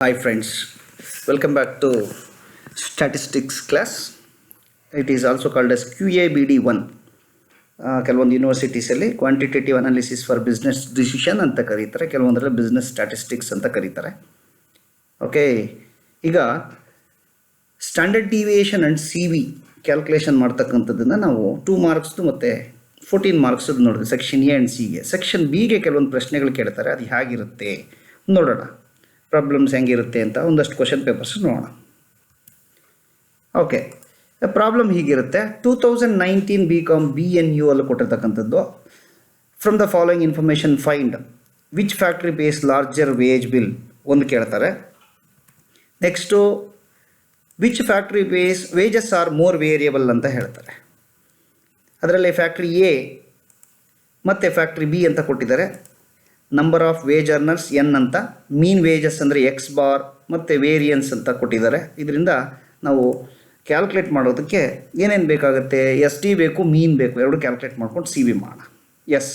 Hi friends, welcome back to statistics class. It is also called as QABD1. ಕೆಲವೊಂದು ಯೂನಿವರ್ಸಿಟೀಸಲ್ಲಿ quantitative analysis for business decision ಅಂತ ಕರೀತಾರೆ, ಕೆಲವೊಂದರಲ್ಲಿ business statistics ಅಂತ ಕರೀತಾರೆ. ಓಕೆ, ಈಗ standard deviation and CV calculation ಮಾಡ್ತಕ್ಕಂಥದ್ದನ್ನು ನಾವು 2 ಮಾರ್ಕ್ಸ್ದು ಮತ್ತು 14 ಮಾರ್ಕ್ಸ್ದು ನೋಡಿದ್ವಿ ಸೆಕ್ಷನ್ ಎ ಆ್ಯಂಡ್ ಸಿಗೆ. ಸೆಕ್ಷನ್ ಬಿಗೆ ಕೆಲವೊಂದು ಪ್ರಶ್ನೆಗಳು ಕೇಳ್ತಾರೆ, ಅದು ಹೇಗಿರುತ್ತೆ ನೋಡೋಣ, ಪ್ರಾಬ್ಲಮ್ಸ್ ಹೆಂಗಿರುತ್ತೆ ಅಂತ ಒಂದಷ್ಟು ಕ್ವಶನ್ ಪೇಪರ್ಸ್ ನೋಡೋಣ. ಓಕೆ, ಪ್ರಾಬ್ಲಮ್ ಹೀಗಿರುತ್ತೆ. 2019 BCom BNU ಅಲ್ಲಿ ಕೊಟ್ಟಿರ್ತಕ್ಕಂಥದ್ದು. From the following information find which factory pays larger wage bill ಒಂದು ಕೇಳ್ತಾರೆ. Next which factory pays wages are more variable ಅಂತ ಹೇಳ್ತಾರೆ. ಅದರಲ್ಲಿ ಫ್ಯಾಕ್ಟ್ರಿ ಎ ಮತ್ತು ಫ್ಯಾಕ್ಟ್ರಿ ಬಿ ಅಂತ ಕೊಟ್ಟಿದ್ದಾರೆ. Number of wage earners N ಅಂತ, ಮೀನ್ ವೇಜಸ್ ಅಂದರೆ ಎಕ್ಸ್ ಬಾರ್ ಮತ್ತು ವೇರಿಯನ್ಸ್ ಅಂತ ಕೊಟ್ಟಿದ್ದಾರೆ. ಇದರಿಂದ ನಾವು ಕ್ಯಾಲ್ಕುಲೇಟ್ ಮಾಡೋದಕ್ಕೆ ಏನೇನು ಬೇಕಾಗುತ್ತೆ, SD ಬೇಕು, ಮೀನ್ ಬೇಕು, ಎರಡು ಕ್ಯಾಲ್ಕುಲೇಟ್ ಮಾಡ್ಕೊಂಡು CV ಮಾಡೋಣ. Yes,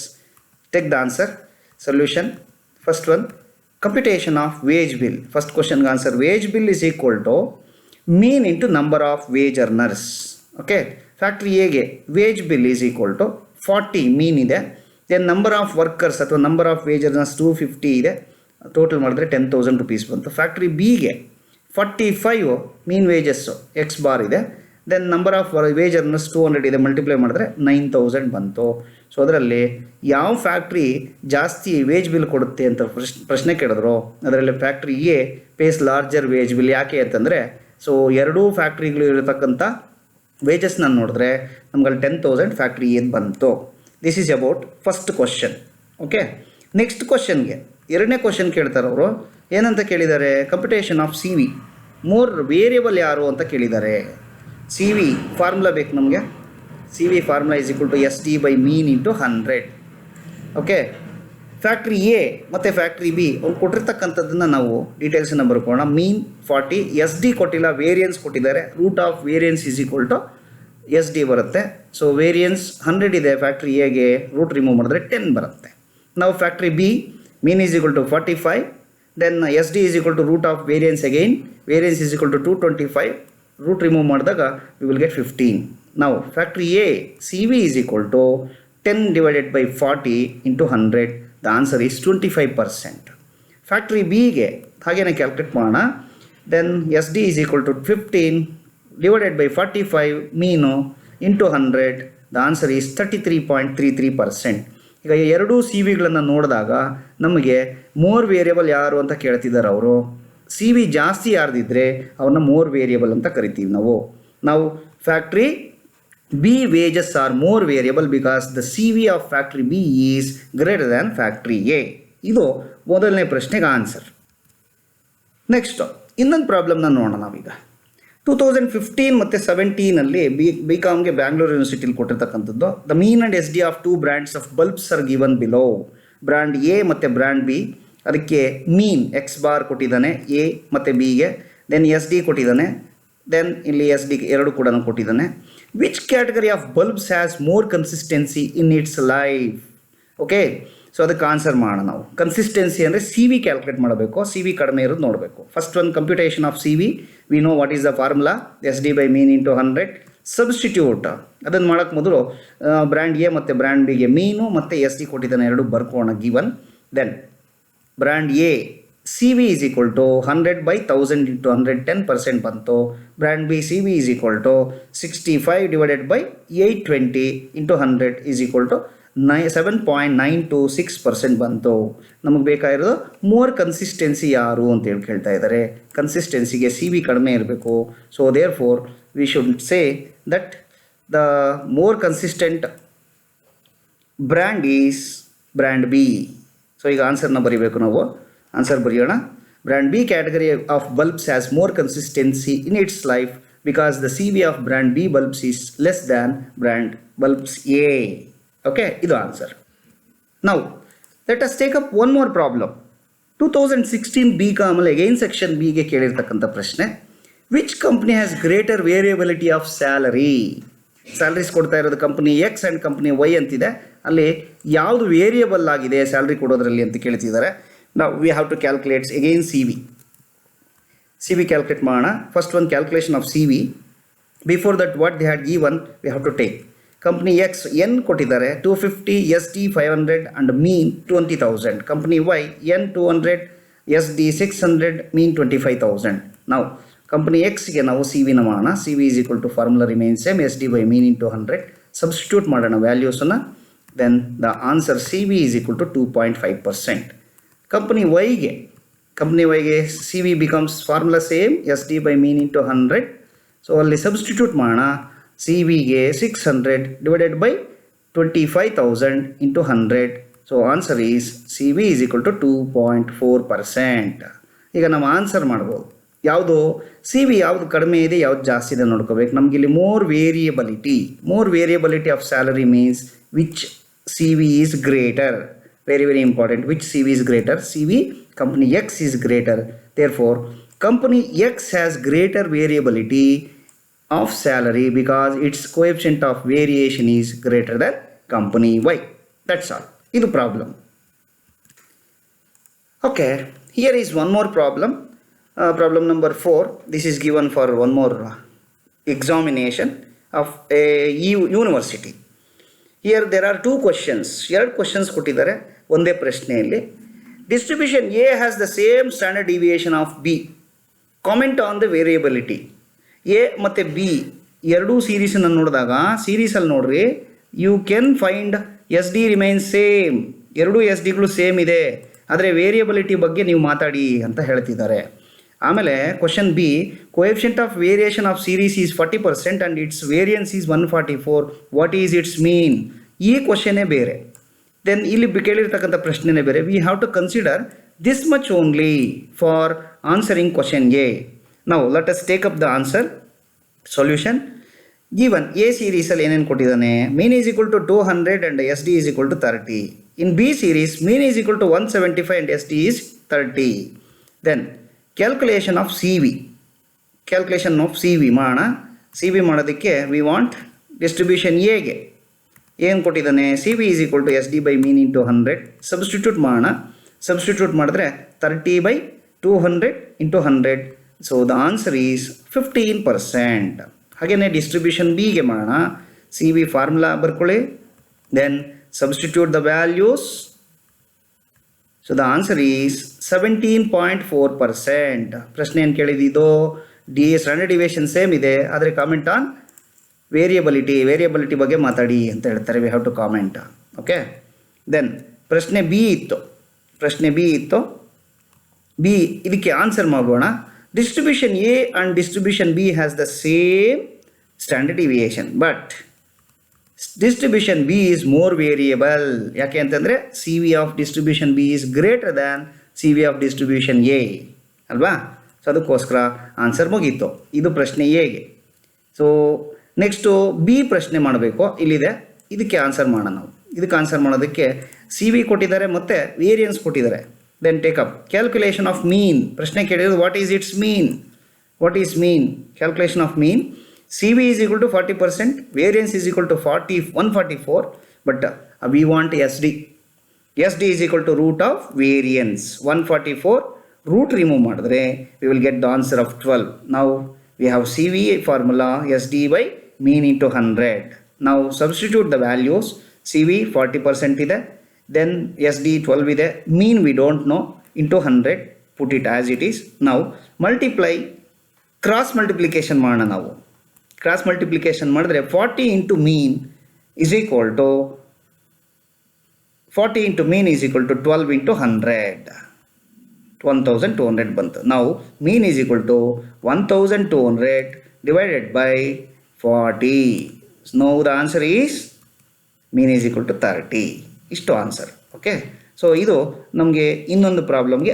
take the answer. Solution first one, computation of wage bill. First ಕ್ವಶನ್ಗೆ answer, wage bill is equal to mean into number of wage earners. Okay, factory ಎಗೆ wage bill is equal to 40 mean ಇದೆ. Then number of workers ಅಥವಾ number of wage earners 250 ಇದೆ. Total ಮಾಡಿದ್ರೆ 10,000 rupees ಬಂತು. Factory ಬಿಗೆ 45 mean wages x bar ಇದೆ. Then number of wage earners 200 ಇದೆ, multiply ಮಾಡಿದ್ರೆ 9,000 ಬಂತು. ಸೊ ಅದರಲ್ಲಿ ಯಾವ ಫ್ಯಾಕ್ಟ್ರಿ ಜಾಸ್ತಿ ವೇಜ್ ಬಿಲ್ ಕೊಡುತ್ತೆ ಅಂತ ಪ್ರಶ್ನೆ ಕೇಳಿದ್ರು. ಅದರಲ್ಲಿ factory A pays larger wage bill. ಯಾಕೆ ಅಂತಂದರೆ, ಸೊ ಎರಡೂ ಫ್ಯಾಕ್ಟ್ರಿಗಳು ಇರತಕ್ಕಂಥ ವೇಜಸ್ನ ನೋಡಿದ್ರೆ ನಮ್ಗಲ್ಲಿ 10,000 ಫ್ಯಾಕ್ಟ್ರಿ ಎದ್ದು ಬಂತು. This is about first question. Okay, next ಕ್ವಶನ್ಗೆ ಎರಡನೇ ಕ್ವಶನ್ ಕೇಳ್ತಾರೆ ಅವರು. ಏನಂತ ಕೇಳಿದ್ದಾರೆ, computation of CV, more variable ಯಾರು ಅಂತ ಕೇಳಿದ್ದಾರೆ. CV ಫಾರ್ಮುಲಾ ಬೇಕು ನಮಗೆ. CV formula is equal to SD by mean into 100. Okay, factory A ಮತ್ತು ಫ್ಯಾಕ್ಟ್ರಿ ಬಿ ಅವ್ರು ಕೊಟ್ಟಿರ್ತಕ್ಕಂಥದ್ದನ್ನು ನಾವು ಡೀಟೇಲ್ಸನ್ನು ಬರ್ಕೋಣ. ಮೀನ್ 40, SD ಕೊಟ್ಟಿಲ್ಲ, ವೇರಿಯನ್ಸ್ ಕೊಟ್ಟಿದ್ದಾರೆ. Root of variance is equal to SD ಬರುತ್ತೆ. ಸೊ ವೇರಿಯನ್ಸ್ 100 ಇದೆ, ಫ್ಯಾಕ್ಟ್ರಿ ಎಗೆ ರೂಟ್ ರಿಮೂವ್ ಮಾಡಿದ್ರೆ 10 ಬರುತ್ತೆ. ನಾವು factory B mean is equal to 45, then SD is equal to root of variance again, variance is equal to 225, root remove ಮಾಡಿದಾಗ we will get 15. ನಾವು factory A CV is equal to 10 divided by 40 into 100. The answer is 25%. Factory ಬಿಗೆ ಹಾಗೇನೆ calculate ಮಾಡೋಣ. Then SD is equal to 15 divided by 45 ಮೀನು into 100. The answer is 33.33%. ಈಗ ಎರಡೂ CVಗಳನ್ನು ನೋಡಿದಾಗ ನಮಗೆ ಮೋರ್ ವೇರಿಯಬಲ್ ಯಾರು ಅಂತ ಕೇಳ್ತಿದ್ದಾರೆ ಅವರು. CV ಜಾಸ್ತಿ ಯಾರ್ದಿದ್ರೆ ಅವ್ರನ್ನ ಮೋರ್ ವೇರಿಯಬಲ್ ಅಂತ ಕರಿತೀವಿ ನಾವು factory B wages are more variable because the CV of factory B is greater than factory A. ಇದು ಮೊದಲನೇ ಪ್ರಶ್ನೆಗೆ ಆನ್ಸರ್. ನೆಕ್ಸ್ಟ್ ಇನ್ನೊಂದು ಪ್ರಾಬ್ಲಮ್ನ ನೋಡೋಣ ನಾವೀಗ. 2015 ಮತ್ತು 17 BComಗೆ ಬ್ಯಾಂಗ್ಳೂರು ಯೂನಿವರ್ಸಿಟಿಲಿ ಕೊಟ್ಟಿರ್ತಕ್ಕಂಥದ್ದು. The mean and SD of 2 brands of bulbs are given below. Brand A ಮತ್ತು ಬ್ರ್ಯಾಂಡ್ ಬಿ, ಅದಕ್ಕೆ ಮೀನ್ ಎಕ್ಸ್ ಬಾರ್ ಕೊಟ್ಟಿದ್ದಾನೆ ಎ ಮತ್ತು ಬಿಗೆ. ದೆನ್ SD ಕೊಟ್ಟಿದ್ದಾನೆ, ದೆನ್ ಇಲ್ಲಿ SD ಎರಡು ಕೂಡ ಕೊಟ್ಟಿದ್ದಾನೆ. Which category of bulbs has more consistency in its life. Okay, so ಅದಕ್ಕೆ ಆನ್ಸರ್ ಮಾಡೋಣ ನಾವು. ಕನ್ಸಿಸ್ಟೆನ್ಸಿ ಅಂದರೆ CV ಕ್ಯಾಲ್ಕುಲೇಟ್ ಮಾಡಬೇಕು, CV ಕಡಿಮೆ ಇರೋದು ನೋಡಬೇಕು. First one, computation of CV, we know what is the formula, SD by mean into 100. Substitute ಅದನ್ನು ಮಾಡೋಕ್ಕೆ ಮೊದಲು ಬ್ರ್ಯಾಂಡ್ ಎ ಮತ್ತು ಬ್ರ್ಯಾಂಡ್ ಬಿಗೆ ಮೀನು ಮತ್ತು SD ಕೊಟ್ಟಿದ್ದಾನೆ, ಎರಡು ಬರ್ಕೋಣ given. Then brand A CV is equal to 100 by 1000 into 100, 10% ಬಂತು. Brand B CV is equal to 65 divided by 820 into 100 is equal to 7.926% ಬಂತು. ನಮಗೆ ಬೇಕಾಗಿರೋದು ಮೋರ್ ಕನ್ಸಿಸ್ಟೆನ್ಸಿ ಯಾರು ಅಂತೇಳಿ ಕೇಳ್ತಾ ಇದ್ದಾರೆ. ಕನ್ಸಿಸ್ಟೆನ್ಸಿಗೆ CV ಕಡಿಮೆ ಇರಬೇಕು. So therefore we should say that the more consistent brand is brand B. So ಈಗ ಆನ್ಸರ್ನ ಬರೀಬೇಕು ನಾವು. ಆನ್ಸರ್ ಬರೆಯೋಣ. Brand B category of bulbs has more consistency in its life because the CV of brand B bulbs is less than brand bulbs A. Okay, ಇದು answer. ನಾವು let us take up one more problem. 2016 BCom again section ಬಿಗೆ ಕೇಳಿರ್ತಕ್ಕಂಥ ಪ್ರಶ್ನೆ. Which company has greater variability of salary. Salaries ಕೊಡ್ತಾ ಇರೋದು company x and company y ಅಂತಿದೆ. ಅಲ್ಲಿ ಯಾವುದು ವೇರಿಯಬಲ್ ಆಗಿದೆ ಸ್ಯಾಲ್ರಿ ಕೊಡೋದ್ರಲ್ಲಿ ಅಂತ ಕೇಳ್ತಿದ್ದಾರೆ. ನಾವು we have to calculates again CV. C V calculate ಮಾಡೋಣ. ಫಸ್ಟ್ ಒಂದು calculation of C V. Before that what they had given we have to take. Company X N ಕೊಟ್ಟಿದ್ದಾರೆ 250, S D 500 and mean 20,000. Company Y N 200, S D 600, mean 25,000. ನಾವು company ಎಕ್ಸ್ಗೆ ನಾವು C ವಿನ ಮಾಡೋಣ. C V is equal to formula remain same, S D by mean into 100. Substitute ಮಾಡೋಣ ವ್ಯಾಲ್ಯೂಸನ್ನು. Then the answer C V is equal to 2.5%. Company ವೈಗೆ C V becomes formula same, S D by mean into 100. So ಅಲ್ಲಿ substitute ಮಾಡೋಣ. C ವಿಗೆ 600 divided by 25,000 into 100. So answer is C V is equal to 2.4%. ಈಗ ನಾವು answer ಮಾಡ್ಬೋದು. ಯಾವುದು C V ಯಾವುದು ಕಡಿಮೆ ಇದೆ, ಯಾವ್ದು ಜಾಸ್ತಿ ಇದೆ ನೋಡ್ಕೋಬೇಕು. ನಮ್ಗೆ ಇಲ್ಲಿ more variability of salary means which C V is greater. very important. Which CV is greater? CV company X is greater. Therefore, company X has greater variability of salary because its coefficient of variation is greater than company Y. That's all. This is problem. Okay, here is one more problem. Problem number 4. This is given for one more examination of a university. Here there are two questions. ಎರಡು questions ಕೊಟ್ಟಿದ್ದಾರೆ ಒಂದೇ ಪ್ರಶ್ನೆಯಲ್ಲಿ. Distribution A has the same standard deviation of B. Comment on the variability. A ಮತ್ತು B ಎರಡೂ ಸೀರೀಸನ್ನು ನೋಡಿದಾಗ ಸೀರೀಸಲ್ಲಿ ನೋಡ್ರಿ, you can find S D remain same. ಎರಡೂ ಎಸ್ ಡಿಗಳು ಸೇಮ್ ಇದೆ, ಆದರೆ ವೇರಿಯಬಿಲಿಟಿ ಬಗ್ಗೆ ನೀವು ಮಾತಾಡಿ ಅಂತ ಹೇಳ್ತಿದ್ದಾರೆ. ಆಮೇಲೆ question B, coefficient of variation of series is 40% and its variance is 144. What is its mean? ಈ ಕ್ವಶನೇ ಬೇರೆ, ದೆನ್ ಇಲ್ಲಿ ಕೇಳಿರ್ತಕ್ಕಂಥ ಪ್ರಶ್ನೆನೇ ಬೇರೆ. We have to consider this much only for answering question A. ನಾವು let us take up the answer solution. Given A ಸೀರೀಸಲ್ಲಿ ಏನೇನು ಕೊಟ್ಟಿದ್ದಾನೆ? Mean is equal to 200 and S D is equal to 30. In B series mean is equal to 175 and S D is 30. Then calculation of C V ಮಾಡೋಣ. C V ಮಾಡೋದಕ್ಕೆ we want distribution ಎಗೆ ಏನು ಕೊಟ್ಟಿದ್ದಾನೆ? C V is equal to S D by mean into 100. Substitute ಮಾಡೋಣ. Substitute ಮಾಡಿದ್ರೆ 30 by 200 into 100. So the answer is 15%. ಹಾಗೆಯೇ distribution ಬಿಗೆ ಮಾಡೋಣ. ಸಿ ವಿ ಫಾರ್ಮುಲಾ ಬರ್ಕೊಳ್ಳಿ, then substitute the values. So the answer is 17.4%. ಪ್ರಶ್ನೆ ಏನು ಕೇಳಿದ್ದು? ಸ್ಟ್ಯಾಂಡರ್ಡ್ ಡಿವಿಯೇಷನ್ ಸೇಮ್ ಇದೆ, ಆದರೆ ಕಾಮೆಂಟ್ ಆನ್ ವೇರಿಯಬಿಲಿಟಿ ಬಗ್ಗೆ ಮಾತಾಡಿ ಅಂತ ಹೇಳ್ತಾರೆ. We have to comment. Okay, then ಪ್ರಶ್ನೆ ಬಿ ಇತ್ತು. ಬಿ ಇದಕ್ಕೆ ಆನ್ಸರ್ ಮಾಡೋಣ. Distribution A and distribution B has the same standard deviation, but distribution B is more variable. ಯಾಕೆ ಅಂತಂದರೆ C V of distribution B is greater than C V of distribution A ಅಲ್ವಾ? So ಅದಕ್ಕೋಸ್ಕರ answer ಮುಗೀತು. ಇದು ಪ್ರಶ್ನೆ ಎಗೆ. So next B ಪ್ರಶ್ನೆ ಮಾಡಬೇಕು, ಇಲ್ಲಿದೆ. ಇದಕ್ಕೆ ಆನ್ಸರ್ ಮಾಡೋಣ ನಾವು. ಇದಕ್ಕೆ ಆನ್ಸರ್ ಮಾಡೋದಕ್ಕೆ ಸಿ ವಿ ಕೊಟ್ಟಿದ್ದಾರೆ ಮತ್ತು ವೇರಿಯನ್ಸ್ ಕೊಟ್ಟಿದ್ದಾರೆ. Then take up calculation of mean. ಪ್ರಶ್ನೆ ಕೇಳಿದ್ರು what is its mean? Calculation of mean. C V is equal to 40%, variance is equal to 144, but we want S D. S D is equal to root of variance 144. Root remove ಮಾಡಿದ್ರೆ we will get the answer of 12. ನಾವು we have C V formula S D by mean into 100. ನಾವು substitute the values. C V 40% ಇದೆ, then S D 12 ಇದೆ, mean we don't know, into 100. Put it as it is. ನಾವು cross multiplication ಮಾಡೋಣ. ನಾವು cross multiplication ಮಾಡಿದ್ರೆ 40 into mean is equal to 12 into 100. 1200 ಬಂತು. ನಾವು mean is equal to 1200 divided by 40. No the answer is mean is equal to 30. ಇಷ್ಟು answer. Okay, so ಇದು ನಮಗೆ ಇನ್ನೊಂದು ಪ್ರಾಬ್ಲಮ್ಗೆ